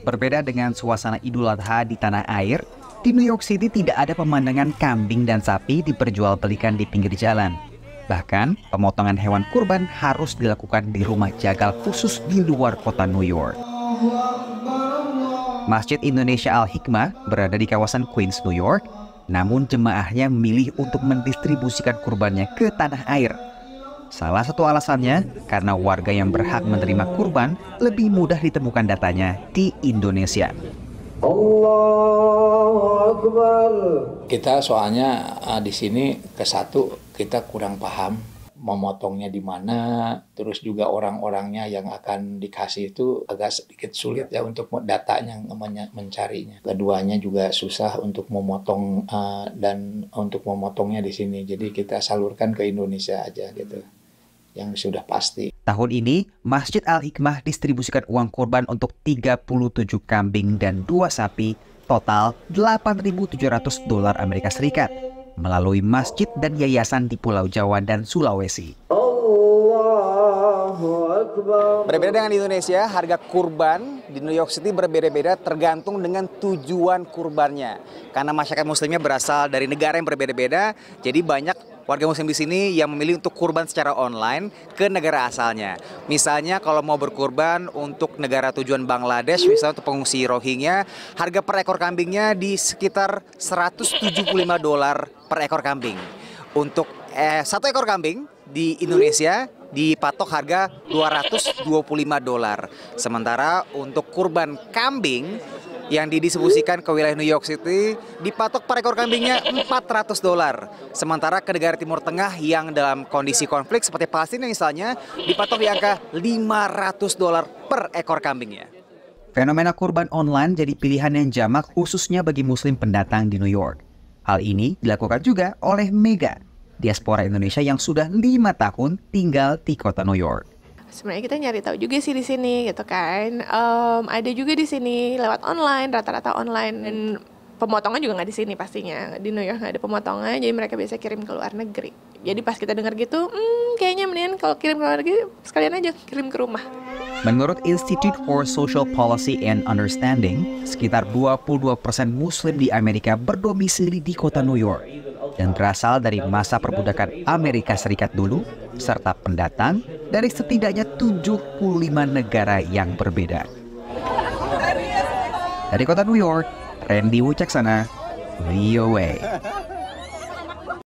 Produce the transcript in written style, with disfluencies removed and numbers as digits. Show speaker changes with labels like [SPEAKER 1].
[SPEAKER 1] Berbeda dengan suasana Idul Adha di tanah air, di New York City tidak ada pemandangan kambing dan sapi diperjualbelikan di pinggir jalan. Bahkan, pemotongan hewan kurban harus dilakukan di rumah jagal khusus di luar kota New York. Masjid Indonesia Al-Hikmah berada di kawasan Queens, New York, namun jemaahnya memilih untuk mendistribusikan kurbannya ke tanah air. Salah satu alasannya karena warga yang berhak menerima kurban lebih mudah ditemukan datanya di Indonesia.
[SPEAKER 2] Allahu Akbar. Kita soalnya di sini satu kita kurang paham memotongnya di mana, terus juga orang-orangnya yang akan dikasih itu agak sedikit sulit ya untuk datanya mencarinya. Keduanya juga susah untuk memotong dan untuk memotongnya di sini. Jadi kita salurkan ke Indonesia aja gitu. Yang sudah pasti.
[SPEAKER 1] Tahun ini, Masjid Al-Hikmah distribusikan uang kurban untuk 37 kambing dan 2 sapi, total $8.700 Amerika Serikat, melalui masjid dan yayasan di Pulau Jawa dan Sulawesi. Berbeda dengan di Indonesia, harga kurban di New York City berbeda-beda tergantung dengan tujuan kurbannya. Karena masyarakat muslimnya berasal dari negara yang berbeda-beda, jadi banyak warga muslim di sini yang memilih untuk kurban secara online ke negara asalnya. Misalnya kalau mau berkurban untuk negara tujuan Bangladesh, misalnya untuk pengungsi Rohingya, harga per ekor kambingnya di sekitar $175 per ekor kambing. Untuk satu ekor kambing di Indonesia dipatok harga $225. Sementara untuk kurban kambing yang didistribusikan ke wilayah New York City dipatok per ekor kambingnya $400. Sementara ke negara Timur Tengah yang dalam kondisi konflik seperti Palestina misalnya dipatok di angka $500 per ekor kambingnya. Fenomena kurban online jadi pilihan yang jamak khususnya bagi muslim pendatang di New York. Hal ini dilakukan juga oleh Mega, diaspora Indonesia yang sudah 5 tahun tinggal di kota New York.
[SPEAKER 3] Sebenarnya kita nyari tahu juga sih di sini gitu kan. Ada juga di sini lewat online, rata-rata online, dan pemotongan juga nggak di sini pastinya. Di New York nggak ada pemotongan, jadi mereka biasa kirim ke luar negeri. Jadi pas kita dengar gitu, kayaknya mendingan kalau kirim ke luar negeri sekalian aja kirim ke rumah.
[SPEAKER 1] Menurut Institute for Social Policy and Understanding, sekitar 22% Muslim di Amerika berdomisili di kota New York dan berasal dari masa perbudakan Amerika Serikat dulu, serta pendatang dari setidaknya 75 negara yang berbeda. Dari kota New York, Randy Wucaksana, VOA.